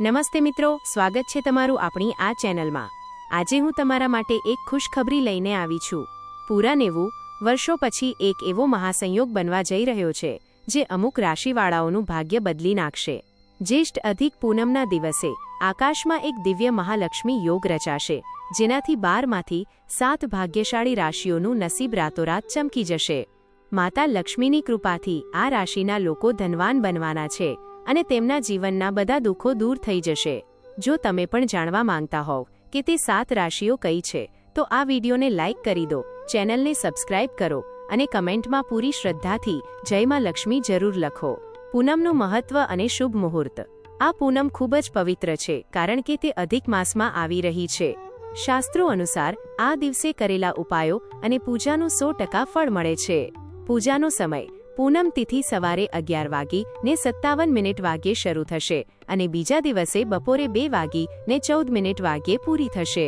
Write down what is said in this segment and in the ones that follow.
નમસ્તે મિત્રો, સ્વાગત છે તમારું આપણી આ ચેનલમાં। આજે હું તમારા માટે એક ખુશખબરી લઈને આવી છું। પૂરા 90 વર્ષો પછી એક એવો મહાસંયોગ બનવા જઈ રહ્યો છે જે અમુક રાશિવાળાઓનું ભાગ્ય બદલી નાખશે। જ્યેષ્ઠ અધિક પૂનમના દિવસે આકાશમાં એક દિવ્ય મહાલક્ષ્મી યોગ રચાશે, જેનાથી 12માંથી 7 ભાગ્યશાળી રાશિઓનું નસીબ રાતોરાત ચમકી જશે। માતા લક્ષ્મીની કૃપાથી આ રાશિના લોકો ધનવાન બનવાના છે અને તેમના જીવનના બધા દુઃખો દૂર થઈ જશે। જો તમે પણ જાણવા માંગતા હોવ કે તે 7 રાશિઓ કઈ છે, તો આ વિડીયોને લાઇક કરી દો, ચેનલને સબસ્ક્રાઇબ કરો અને કમેન્ટમાં પૂરી શ્રદ્ધાથી જય માં લક્ષ્મી જરૂર લખો। પૂનમનું મહત્વ અને શુભ મુહૂર્ત। આ પૂનમ ખૂબ જ પવિત્ર છે કારણ કે તે અધિક માસમાં આવી રહી છે। શાસ્ત્રો અનુસાર આ દિવસે કરેલા ઉપાયો અને પૂજાનું 100% ફળ મળે છે। પૂજાનો સમય પૂનમ તિથિ સવારે 11:57 વાગ્યે શરૂ થશે અને બીજા દિવસે બપોરે 2:14 વાગ્યે પૂરી થશે।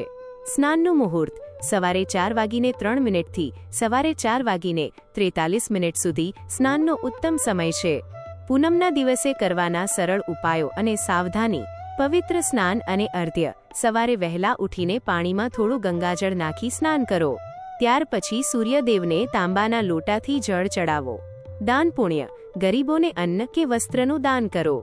સ્નાનનું મુહૂર્ત સવારે 4:03 થી સવારે 4:43 સુધી સ્નાનનો ઉત્તમ સમય છે। પૂનમના દિવસે કરવાના સરળ ઉપાયો અને સાવધાની। પવિત્ર સ્નાન અને અર્ધ્ય। સવારે વહેલા ઉઠીને પાણીમાં થોડું ગંગાજળ નાખી સ્નાન કરો। ત્યાર પછી સૂર્યદેવને તાંબાના લોટાથી જળ ચડાવો। દાન પુણ્ય। ગરીબોને અન્ન કે વસ્ત્રનું દાન કરો।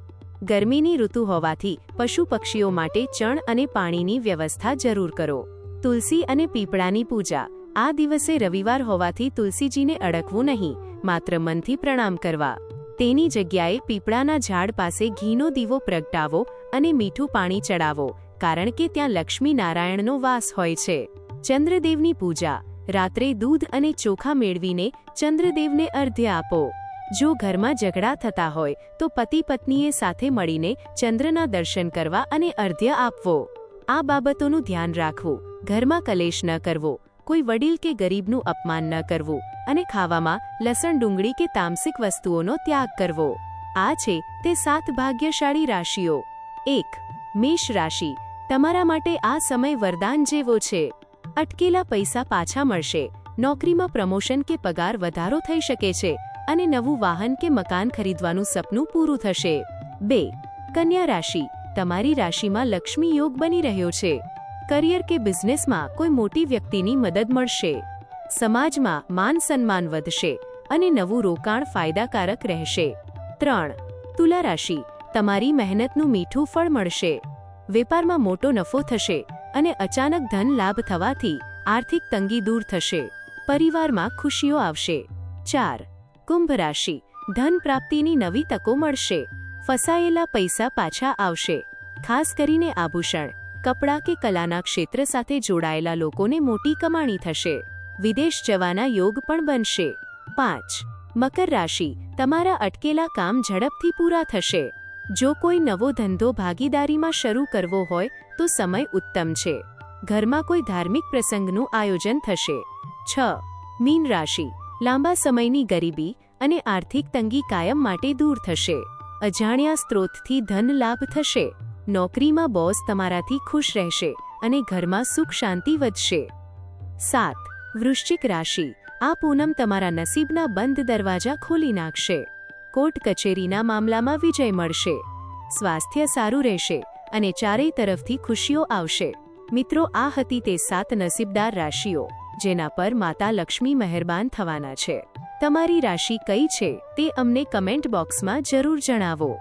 ગરમીની ઋતુ હોવાથી પશુ પક્ષીઓ માટે ચણ અને પાણીની વ્યવસ્થા જરૂર કરો। તુલસી અને પીપળાની પૂજા। આ દિવસે રવિવાર હોવાથી તુલસીજીને અડકવું નહીં, માત્ર મનથી પ્રણામ કરવા। તેની જગ્યાએ પીપળાના ઝાડ પાસે ઘીનો દીવો પ્રગટાવો અને મીઠું પાણી ચડાવો, કારણ કે ત્યાં લક્ષ્મી નારાયણનો વાસ હોય છે। ચંદ્રદેવની પૂજા। રાત્રે દૂધ અને ચોખા મેળવીને ચંદ્રદેવને અર્ધ્ય આપો। જો ઘરમાં ઝઘડા થતા હોય તો પતિ પત્નીએ સાથે મળીને ચંદ્રના દર્શન કરવા અને અર્ધ્ય આપવો। આ બાબતોનું ધ્યાન રાખવું। ઘરમાં કલેશ ન કરવો, કોઈ વડીલ કે ગરીબનું અપમાન ન કરવું અને ખાવામાં લસણ, ડુંગળી કે તામસિક વસ્તુઓનો ત્યાગ કરવો। આ છે તે 7 ભાગ્યશાળી રાશિઓ। 1. મેષ રાશિ। તમારા માટે આ સમય વરદાન જેવો છે। અટકેલા પૈસા પાછા મળશે। નોકરીમાં પ્રમોશન કે પગાર વધારો થઈ શકે છે અને નવું વાહન કે મકાન ખરીદવાનું સપનું પૂરું થશે। 2. કન્યા રાશિ। તમારી રાશિમાં લક્ષ્મી યોગ બની રહ્યો છે। કરિયર કે બિઝનેસમાં કોઈ મોટી વ્યક્તિની મદદ મળશે। સમાજમાં માન સન્માન વધશે અને નવું રોકાણ ફાયદાકારક રહેશે। 3. તુલા રાશિ। તમારી મહેનતનું મીઠું ફળ મળશે। વેપારમાં મોટો નફો થશે અને અચાનક ધન લાભ થવાથી આર્થિક તંગી દૂર થશે। પરિવારમાં ખુશીઓ આવશે। 4. કુંભ રાશિ। ધન પ્રાપ્તિની નવી તકો મળશે। ફસાયેલા પૈસા પાછા આવશે। ખાસ કરીને આભૂષણ, કપડાં કે કલાના ક્ષેત્ર સાથે જોડાયેલા લોકોને મોટી કમાણી થશે। વિદેશ જવાના યોગ પણ બનશે। 5. મકર રાશિ। તમારા અટકેલા કામ ઝડપથી પૂરા થશે। જો કોઈ નવો ધંધો ભાગીદારીમાં શરૂ કરવો હોય તો સમય ઉત્તમ છે। ઘરમાં કોઈ ધાર્મિક પ્રસંગનું આયોજન થશે। 6. મીન રાશિ। લાંબા સમયની ગરીબી અને આર્થિક તંગી કાયમ માટે દૂર થશે। અજાણ્યા સ્ત્રોતથી ધન લાભ થશે। નોકરીમાં બોસ તમારાથી ખુશ રહેશે અને ઘરમાં સુખ શાંતિ વધશે। 7. વૃશ્ચિક રાશિ। આ પૂનમ તમારા નસીબના બંધ દરવાજા ખોલી નાખશે। કોર્ટ કચેરીના મામલામાં વિજય મળશે। સ્વાસ્થ્ય સારું રહેશે અને ચારેય તરફથી ખુશીઓ આવશે। મિત્રો, આ હતી તે 7 નસીબદાર રાશિઓ જેના પર માતા લક્ષ્મી મહેરબાન થવાના છે। તમારી રાશિ કઈ છે તે અમને કમેન્ટ બોક્સમાં જરૂર જણાવો।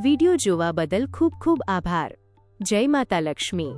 વિડિયો જોવા બદલ ખૂબ ખૂબ આભાર। જય માતા લક્ષ્મી।